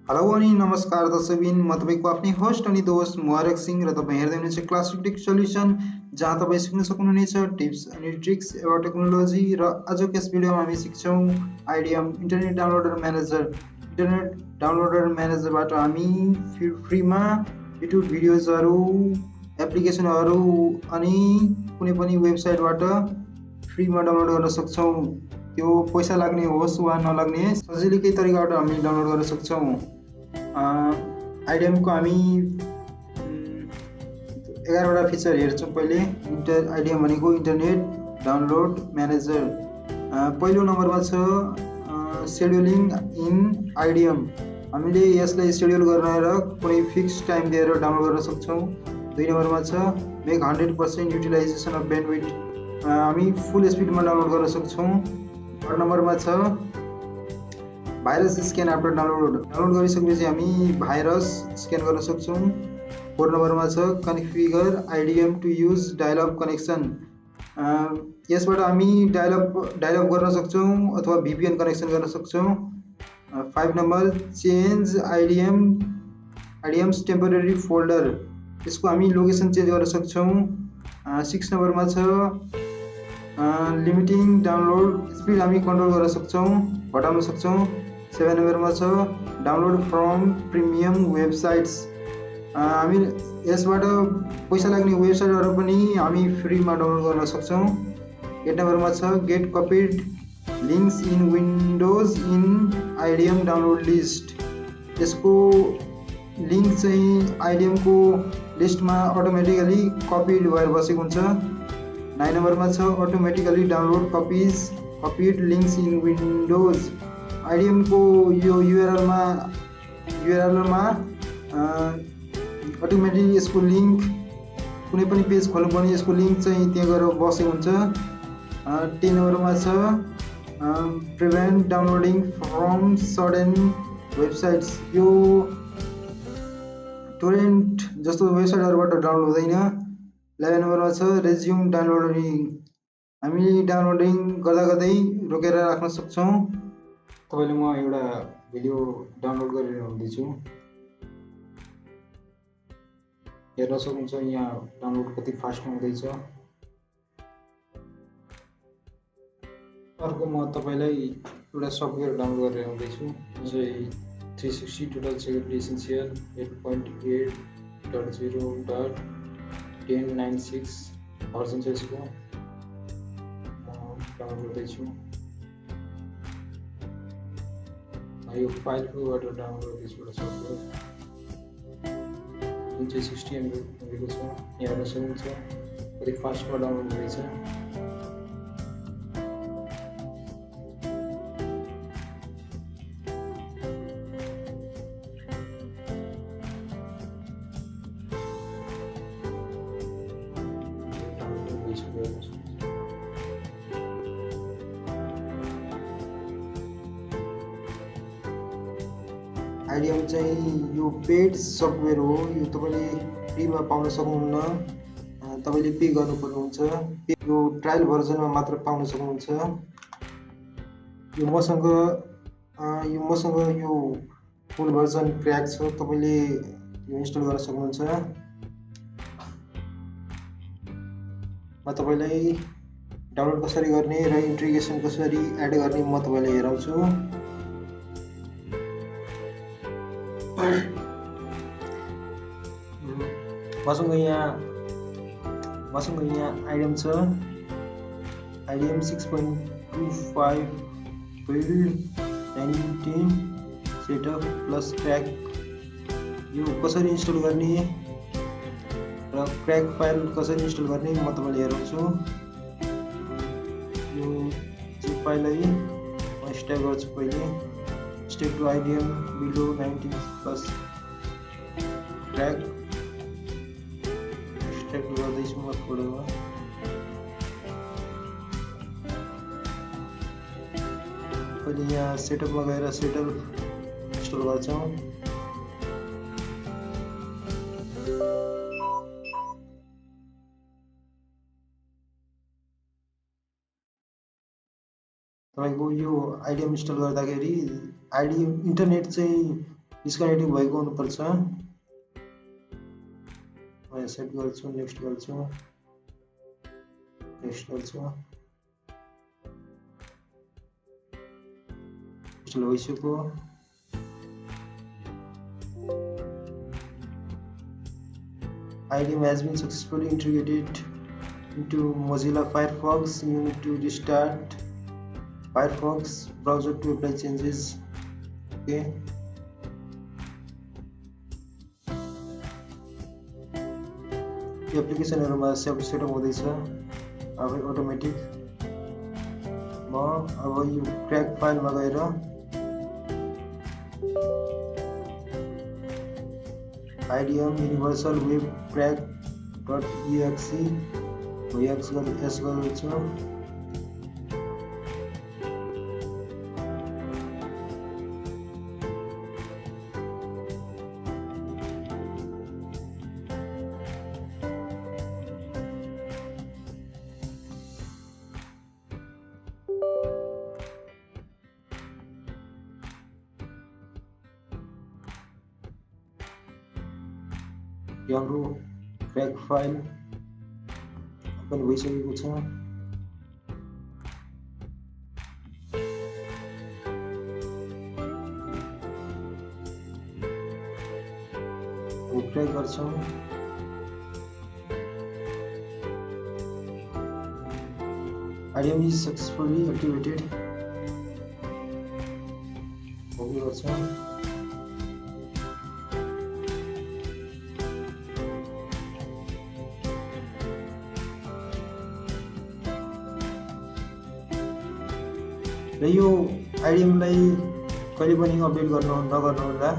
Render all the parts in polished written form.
Hello अनि नमस्कार दर्शकबिन, म तपाईँको आफ्नै होस्ट अनि दोस्त मुबारक सिंह र तपाईँ हेर्दै हुनुहुन्छ क्लासिक सल्युसन, जहाँ तपाईँ सिक्न सक्नुहुनेछ टिप्स अनि ट्रिक्स एबाट टेक्नोलोजी। र आजको यस भिडियोमा हामी सिक्छौँ IDM internet downloader manager. Internet downloader म्यानेजरबाट हामी फ्रीमा युट्युब भिडियोजहरू, एप्लिकेसनहरू अनि कुनै पनि वेबसाइटबाट फ्रीमा डाउनलोड गर्न सक्छौँ। त्यो पैसा लाग्ने होस् वा नलाग्ने, सजिलैकै तरिकाबाट हामी डाउनलोड गर्न सक्छौँ। आइडिएमको हामी 11वटा फिचर हेर्छौँ। पहिले आइडिएम भनेको इन्टरनेट डाउनलोड म्यानेजर। पहिलो नम्बरमा छ सेड्युलिङ इन आइडिएम। हामीले यसलाई सेड्युल गरेर कुनै फिक्स टाइम दिएर डाउनलोड गर्न सक्छौँ। 2 नम्बरमा छ मेक 100% युटिलाइजेसन अफ ब्यान्डविड्थ। हामी फुल स्पिडमा डाउनलोड गर्न सक्छौँ। 3 नम्बरमा छ भाइरस स्क्यान आफ्टर डाउनलोड गरिसकेपछि हामी भाइरस स्क्यान गर्न सक्छौँ। 4 नम्बरमा छ configure IDM to use dial up connection. यसबाट हामी डायल-अप गर्न सक्छौँ अथवा VPN कनेक्सन गर्न सक्छौँ। 5 नम्बर चेन्ज आइडिएम्स टेम्पोरेरी फोल्डर। यसको हामी लोकेसन चेन्ज गर्न सक्छौँ। 6 नम्बरमा छ लिमिटिङ डाउनलोड स्पिड। हामी कन्ट्रोल गर्न सक्छौँ, घटाउन सक्छौँ। 7 नम्बरमा छ डाउनलोड फ्रम प्रिमियम वेबसाइट्स। हामी यसबाट पैसा लाग्ने वेबसाइटहरू पनि हामी फ्रीमा डाउनलोड गर्न सक्छौँ। 8 नम्बरमा छ get copied links in Windows in IDM download list. यसको लिङ्क चाहिँ आइडिएमको लिस्टमा अटोमेटिकली कपिड भएर बसेको हुन्छ। 9 नम्बरमा छ automatically download copied links in Windows. आइडिएमको यो युआरएलमा अटोमेटिकली यसको लिङ्क कुनै पनि पेज खोल्नु पनि यसको लिङ्क चाहिँ त्यहाँ गएर बसेको हुन्छ। 10 नम्बरमा छ prevent downloading from sudden websites. यो टोरेन्ट जस्तो वेबसाइटहरूबाट डाउनलोड हुँदैन। 11 नम्बरमा छ रेज्युम डाउनलोडिङ। हामी डाउनलोडिङ गर्दै रोकेर राख्न सक्छौँ। तपाईँले म एउटा भिडियो डाउनलोड गरेर हुँदैछु, हेर्न सक्नुहुन्छ यहाँ डाउनलोड कति फास्टमा हुँदैछ। अर्को म तपाईँलाई एउटा सफ्टवेयर डाउनलोड गरेर हुँदैछु, जो चाहिँ 360 टोटल सेक्युरिटी एसेन्सियल 8.8.0.1096 भर्जन छ यसको। म डाउनलोड गर्दैछु। यो फाइलकोबाट डाउनलोड गर्दैछु एउटा सफ्टवेयर जुन चाहिँ 60 MB को छ। यहाँ हेर्न सक्नुहुन्छ कति फास्टमा डाउनलोड हुँदैछ। आइडिएम चाहिँ यो पेड सफ्टवेयर हो, यो तपाईँले फ्रीमा पाउन सक्नुहुन्न, तपाईँले पे गर्नुपर्ने हुन्छ। यो ट्रायल भर्जनमा मात्र पाउन सक्नुहुन्छ। यो मसँग यो फुल भर्जन क्र्याक छ, तपाईँले यो इन्स्टल गर्न सक्नुहुन्छ। म तपाईँलाई डाउनलोड कसरी गर्ने र इन्टिग्रेसन कसरी एड गर्ने म तपाईँलाई हेराउँछु। मसँग यहाँ आइडिएम छ, आइडिएम 6.25 बिल्ड 19 सेटअप प्लस क्र्याक। यो कसरी इन्स्टल गर्ने र क्र्याक फाइल कसरी इन्स्टल गर्ने म तपाईँलाई हेराउँछु। यो जिप फाइललाई म स्ट्याक गर्छु। पहिले step to IDM below 19 plus crack stack गर्दैछु म फोल्डरमा। पहिले यहाँ सेटअपमा गएर सेटअप इन्स्टल गर्छौँ। तपाईँको यो आइडिएम इन्स्टल गर्दाखेरि आइडिएम इन्टरनेट चाहिँ डिस्कनेक्टिङ भएको हुनुपर्छ। म एक्सेप्ट गर्छु, नेक्स्ट गर्छु, नेक्स्ट गर्छु, भइसक्यो। IDM has been successfully integrated into Mozilla Firefox. You need to restart Firefox browser to apply changes. Okay. एप्लिकेसनहरुमा सेटअप हुँदैछ अब अटोमेटिक। म अब यो क्र्याक फाइलमा गएर IDM universal web crack.exe गर्छु। हाम्रो क्र्याक फाइल ओपन भइसकेको छ। ट्राई गर्छौँ। IDM is successfully activated। Okay गर्छौँ। र यो IDM लाई कहिले पनि अपडेट नगर्नु होला।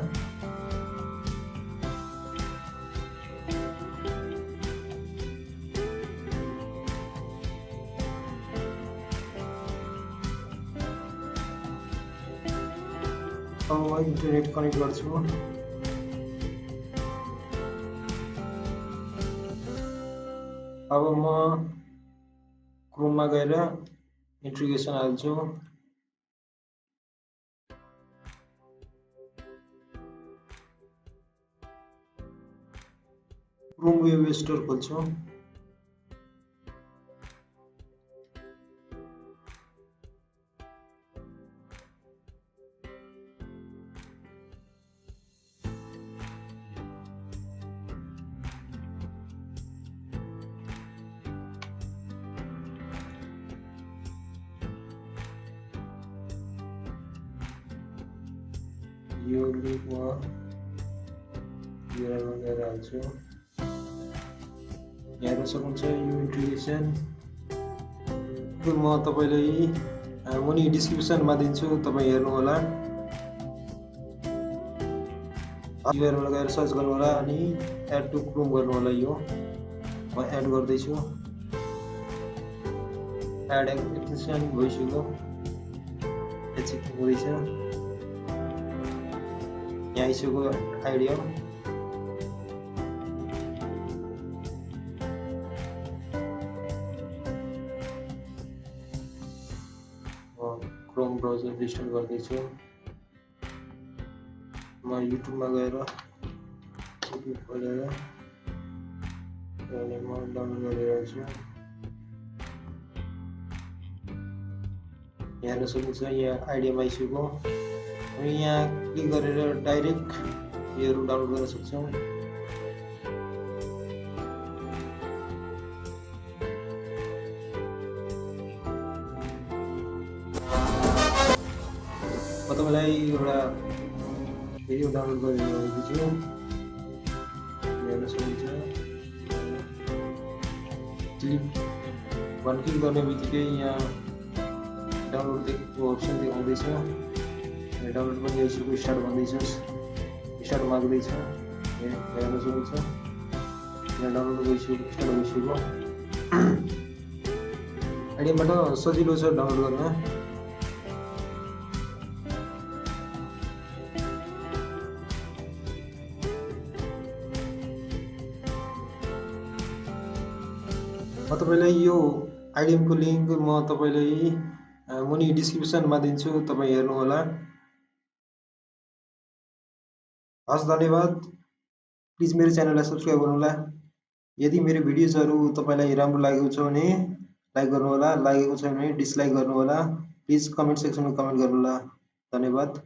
अब म इन्टरनेट कनेक्ट गर्छु। अब म क्रोममा गएर इन्टिग्रेसन हाल्छु। क्रोम वेब स्टोर खोल्छु। यो लिंकमा युआरएल गएर हाल्छु। हेर्न सक्नुहुन्छ यो इन्टिग्रेसन म तपाईलाई मुनि डिस्क्रिप्सनमा दिन्छु, तपाई हेर्नु होला। युआरएल गएर सर्च गर्नु होला अनि एड टु क्रोम गर्नु होला। यो म एड गर्दै छु। एड एक्सटेन्सन भइसक्यो। चेकिङ हुँदैछ। यहाँ आइसक्यो IDM। क्रोम ब्राउजर रिस्टार्ट गर्दैछु। म युट्युबमा गएर युट्युब खोलेर म डाउनलोड गरिरहेछु। हेर्न सक्नुहुन्छ यहाँ IDM आइसक्यो। हामी यहाँ क्लिक गरेर डाइरेक्ट योहरू डाउनलोड गर्न सक्छौँ। म तपाईलाई एउटा भिडियो डाउनलोड गरिरहेको छु। हेर्न सक्नुहुन्छ। क्लिक गर्ने बित्तिकै यहाँ डाउनलोडको अप्सन देखाउँदैछ। डाउनलोड पनि आइसक्यो। स्टार्ट भन्दैछ। स्टार्ट माग्दैछ। हेर्न सक्नुहुन्छ यहाँ डाउनलोड भइसक्यो। स्टार्ट भइसक्यो। IDMबाट सजिलो छ डाउनलोड गर्न। म तपाईलाई यो IDM को लिंक म तपाईलाई मुनि डिस्क्रिप्सनमा दिन्छु, तपाई हेर्नु होला। हस्, धन्यवाद। प्लिज मेरो च्यानललाई सब्सक्राइब गर्नुहोला। यदि मेरो भिडियोजहरू तपाईँलाई राम्रो लागेको छ भने लाइक गर्नुहोला, लागेको छ भने डिसलाइक गर्नुहोला। प्लिज कमेन्ट सेक्सनमा कमेन्ट गर्नुहोला। धन्यवाद।